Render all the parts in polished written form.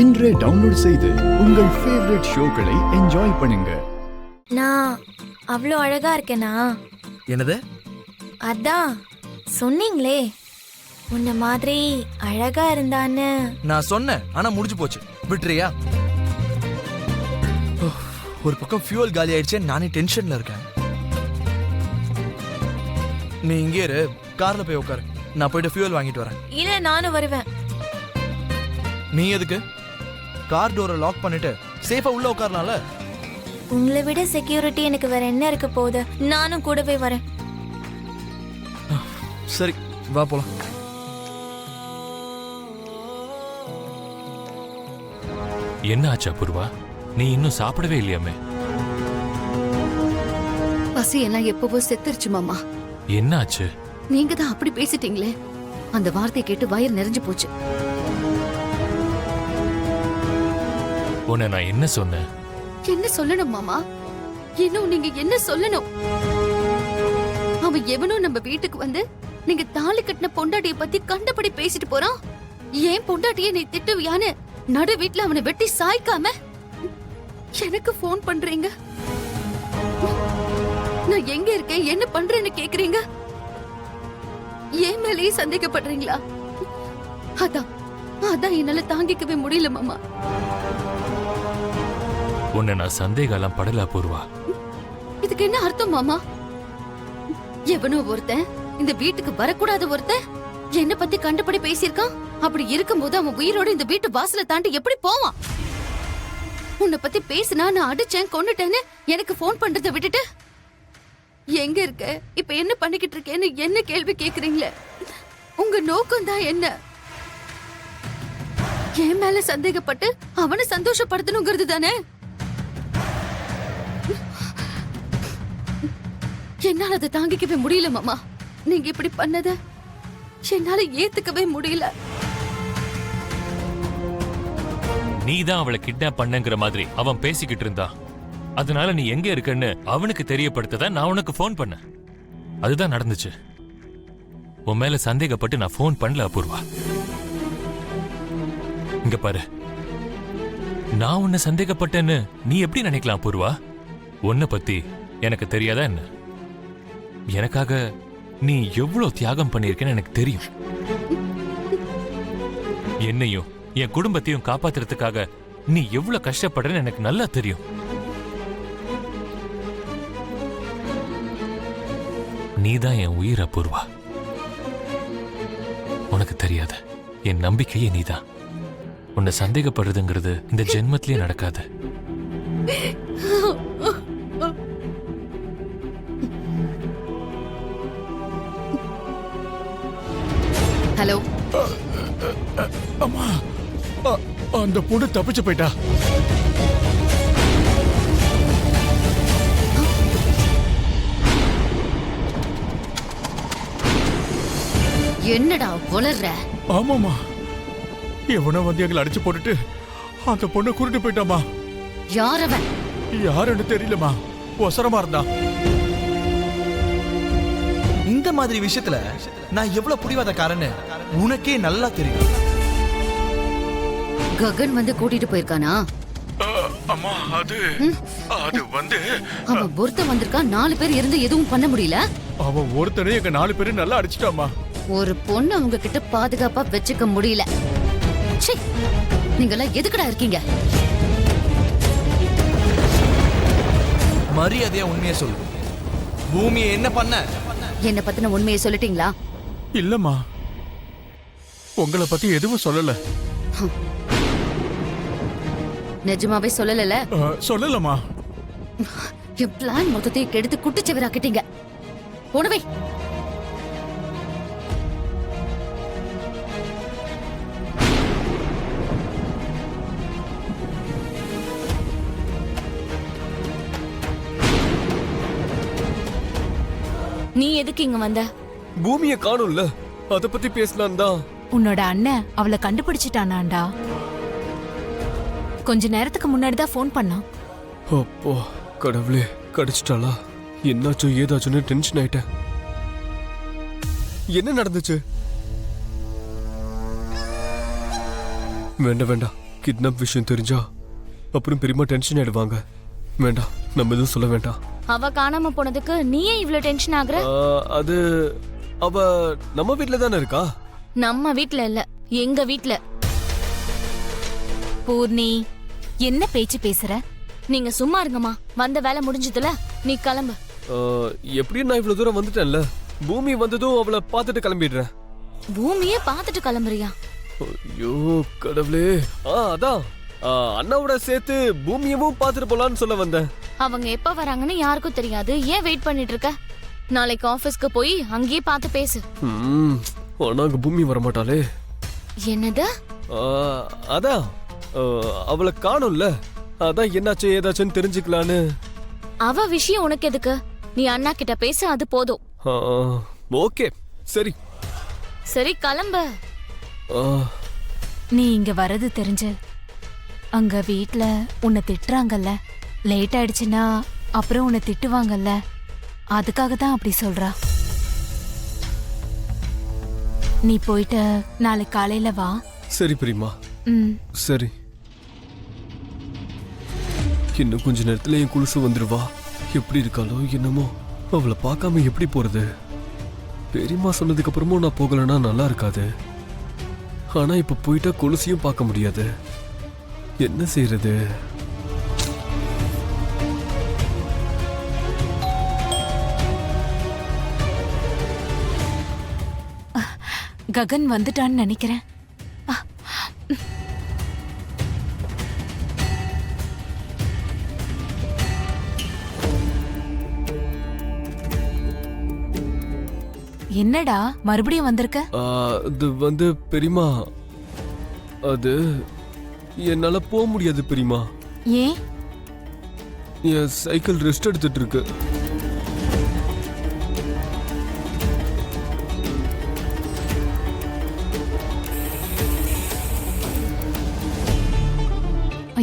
இன்றே டவுன்லோட் செய்து உங்கள் ஃபேவரட் ஷோக்களை என்ஜாய் பண்ணுங்க. நான் அவ்வளோ அழகா இருக்கேனா? என்னது? அதான் சொன்னீங்களே உன்ன மாதிரி அழகா இருந்தான்னு. நான் சொன்னேன், ஆனா முடிஞ்சு போச்சு. விட்டுறியா? ஒரு பக்கம் ஃபியூல் காலி ஆயிடுச்சே, நானே டென்ஷன்ல இருக்கேன். நீ இங்கே இரு, கார்ல போய் உட்காரு. நான் போயிட்டு ஃபியூல் வாங்கிட்டு வரேன். இல்ல, நானும் வருவேன். நீ எதுக்கு? கார் டோரை லாக் பண்ணிட்டு சேஃபா உள்ள உட்காரலாம்ல. உங்களை விட செக்யூரிட்டி எனக்கு வேற என்ன இருக்க போகுது? நானும் கூடவே வரேன். சரி, வா போலாம். என்ன ஆச்சு அபூர்வா? நீ இன்னும் சாப்பிடவே இல்லையாமே? பசி எல்லாம் எப்பவோ செத்துருச்சு மாமா. என்ன ஆச்சு? நீங்க தான் அப்படி பேசிட்டீங்களே, அந்த வார்த்தையை கேட்டு வயிறு நிறைஞ்சு போச்சு. உன்னை நான் என்ன சொன்னேன்? என்ன சொல்லணும் மாமா? இன்னும் நீங்க என்ன சொல்லணும்? அவன் எவனோ நம்ம வீட்டுக்கு வந்து நீங்க தாலி கட்டின பொண்டாட்டிய பத்தி கண்டபடி பேசிட்டு போறான். ஏன் பொண்டாட்டிய நீ திட்டுவியான்னு நடு வீட்டுல அவனை வெட்டி சாய்க்காம எனக்கு போன் பண்றீங்க. நான் எங்க இருக்கேன், என்ன பண்றேன்னு கேக்குறீங்க. ஏன் மேலேயே சந்தேகப்படுறீங்களா? அதான் என்னால தாங்கிக்கவே முடியல மாமா. உன்னை நான் சந்தேகம் எல்லாம் படல அபூர்வா. இதுக்கு என்ன அர்த்தம் மாமா? எவனோ ஒருத்தன் இந்த வீட்டுக்கு வரக்கூடாத ஒருத்தன் என்ன பத்தி கண்டபடி பேசியிருக்கான். அப்படி இருக்கும்போது அவன் உயிரோட இந்த வீட்டு வாசலை தாண்டி எப்படி போவான்? உன்னை பத்தி பேசினா நான் அடிச்சேன் கொன்னுட்டேன்னு எனக்கு போன் பண்றதை விட்டுட்டு எங்க இருக்க, இப்ப என்ன பண்ணிக்கிட்டு இருக்கேன்னு என்ன கேள்வி கேக்குறீங்களே? உங்க நோக்கம் தான் என்ன? என் மேல சந்தேகப்பட்டு அவனை சந்தோஷப்படுத்தணுங்கிறது தானே? என்னால அதை தாங்கிக்கவே முடியல மாமா. நீங்க இப்படி பண்ணத என்னால ஏத்துக்கவே முடியல. நீ தான் அவளை கிட்னாப் பண்ணங்கிற மாதிரி அவன் பேசிக்கிட்டு இருந்தான். அதனால நீ எங்க இருக்கன்னு அவனுக்கு தெரியப்படுத்தத நான் உனக்கு போன் பண்ணேன். அதுதான் நடந்துச்சு. உன் மேல சந்தேகப்பட்டு நான் போன் பண்ணல அபூர்வா. இங்க பாரு, நான் உன்னை சந்தேகப்பட்டேன்னு நீ எப்படி நினைக்கலாம் அபூர்வா? உன்னை பத்தி எனக்கு தெரியாதா என்ன? எனக்காக நீ எவ்வளவு தியாகம் பண்ணிருக்கேன்னு எனக்கு தெரியும். என்னையும் என் குடும்பத்தையும் காப்பாத்துறதுக்காக நீ எவ்வளவு கஷ்டப்படுறன்னு எனக்கு நல்லா தெரியும். நீதான் என் உயிர் அபூர்வா. உனக்கு தெரியாத என் நம்பிக்கையே நீதான். உன்னை சந்தேகப்படுறதுங்கிறது இந்த ஜென்மத்திலே நடக்காது. ஹலோ. அம்மா, அந்த பொண்ணு தப்பிச்சு போயிட்டா. என்னடா வளர்ற? ஆமாமா, எவனோ வந்து எங்களை அடிச்சு போட்டுட்டு அந்த பொண்ணை கூட்டிட்டு போயிட்டாமா. யார் அவன்? யாருன்னு தெரியலமா, ஒசரமா இருந்தா. இந்த மாதிரி விஷயத்துல நான் எவ்வளவு புடிவாதக்காரன்னு உனக்கே நல்லா தெரியும். ககன் வந்து கூட்டிட்டு போயிருக்கானா? அம்மா, அது வந்து அவன் ஒருத்தன் வந்திருக்கான். 4 பேர் இருந்து எதுவும் பண்ண முடியல. அவன் ஒருத்தனே எங்க 4 பேரும் நல்லா அடிச்சிட்டாமா. ஒரு பொண்ணு அவங்க கிட்ட பாதுகாப்பா வச்சுக்க முடியல. நீங்கெல்லாம் எதுக்குடா இருக்கீங்க? மரியாதையா உண்மையை சொல்லு. பூமியை என்ன பண்ண? என்ன பத்தின உண்மையை சொல்லிட்டீங்களா? இல்லம்மா, உங்களை பத்தி எதுவும் சொல்லல. நிஜமாவே சொல்லல? சொல்லலமா. என் பிளான் மொத்தத்தை கெடுத்து குட்டிச்சவராக்கிட்டீங்க. உணவை நீ எதுக்கு இங்க வந்த? பூமியை காணும்ல, அத பத்தி பேசலாம் தான். உன்னோட அண்ணன் அவளை கண்டுபிடிச்சிட்டானாண்டா. கொஞ்ச நேரத்துக்கு முன்னாடி தான் ஃபோன் பண்ணான். அப்போ கடவுளே, கிடைச்சிட்டாளா? என்னாச்சோ ஏதாச்சுன்னு டென்ஷன் ஆயிட்டேன். என்ன நடந்துச்சு? வேண்டாம் வேண்டாம், கிட்னாப் விஷயம் தெரிஞ்சா அப்புறம் பெரியமா டென்ஷன் ஆயிடுவாங்க. வேண்டாம், நம்ம எதுவும் சொல்ல வேண்டாம். அவ காணாம போனதுக்கு நீயே இவ்ளோ டென்ஷன் ஆகுற? அது அவ நம்ம வீட்ல தானே இருக்கா. நம்ம வீட்ல இல்ல, எங்க வீட்ல. பூர்ணி என்ன பேச்சு பேசுற? நீங்க சும்மா இருங்கம்மா. வந்த வேலை முடிஞ்சதுல நீ கிளம்பு. எப்படியும் நான் இவ்வளவு தூரம் வந்துட்டேன்ல. பூமி வந்ததும் அவளை பார்த்துட்டு கிளம்பிடுறேன். பூமியே பார்த்துட்டு கிளம்புறியா? ஐயோ கடவுளே. அதான் அண்ணாவோட சேர்த்து பூமியவும் பார்த்துட்டு போலான்னு சொல்ல வந்தேன். அவங்க எப்ப வராங்கன்னு யாருக்கும் தெரியாது. ஏன் வெயிட் பண்ணிட்டு இருக்க? நாளைக்கு ஆபீஸ்க்கு போய் அங்கேயே பார்த்து பேசு. ஆனா அங்க பூமி வரமாட்டாளே. என்னது? அதான் அவளை காணும்ல. அதான் என்னாச்சு ஏதாச்சுன்னு தெரிஞ்சுக்கலான்னு. அவ விஷயம் உனக்கு எதுக்கு? நீ அண்ணா கிட்ட பேசு, அது போதும். ஓகே சரி. சரி கிளம்பு. நீ இங்க வரது தெரிஞ்சு அங்க வீட்ல உன்னை திட்டுறாங்கல்ல, லேட் ஆயிடுச்சுன்னா அப்புறம் உன்னை திட்டுவாங்கல்ல, அதுக்காக தான் அப்படி சொல்றா. நீ போயிட்டு நாளைக்கு காலையில வா. சரி பெரியமா. சரி. இன்னும் கொஞ்ச நேரத்துல என் குலுசு வந்துருவா. எப்படி இருக்காளோ என்னமோ. அவளை பார்க்காம எப்படி போறது? பெரியமா சொன்னதுக்கு அப்புறமும் நான் போகலன்னா நல்லா இருக்காது. ஆனா இப்ப போயிட்டா கொலுசையும் பார்க்க முடியாது. என்ன செய்யறது? ககன் வந்துட்டான்னு நினைக்கிறேன். என்னடா மறுபடியும் வந்திருக்க? அது வந்து பெரியமா, அது என்னால போக முடியாது பெரியமா. ஏன்? என் சைக்கிள் ரெஸ்ட் எடுத்துட்டு இருக்கு.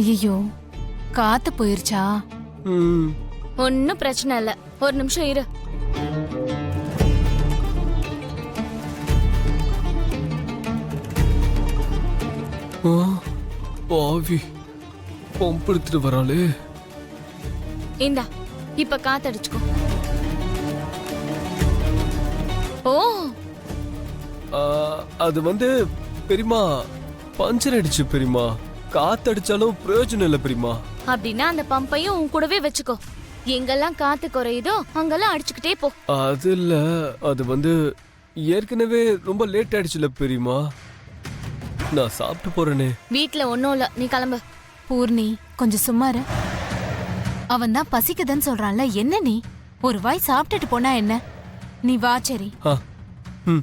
ஐயோ, காத்து போயிருச்சா? ஒன்னும் பிரச்சனை இல்ல, ஒரு நிமிஷம் இரு. பாவி, பம்ப் எடுத்துட்டு வராளே. இந்தா, இப்ப காத்தடிச்சுக்கோ. ஓ, அது வந்து பெரியமா பஞ்சர் அடிச்சு பெரியமா. காத்தடிச்சாலும் பிரயோஜனம் இல்ல பெரியமா. அப்படின்னா அந்த பம்பையும் உன் கூடவே வச்சுக்கோ. எங்கெல்லாம் காத்து குறையுதோ அங்கெல்லாம் அடிச்சுக்கிட்டே போ. அது இல்ல, அது வந்து ஏற்கனவே ரொம்ப லேட் ஆயிடுச்சுல பெரியமா. நான் சாப்பிட்டு போறேனே. வீட்ல ஒன்னும் இல்ல, நீ கிளம்பு. பூர்ணி கொஞ்சம் சும்மா இரு. அவன் தான் பசிக்குதுன்னு சொல்றான்ல, என்ன நீ ஒரு வாய் சாப்பிட்டுட்டு போனா என்ன? நீ வா. சரி. ம்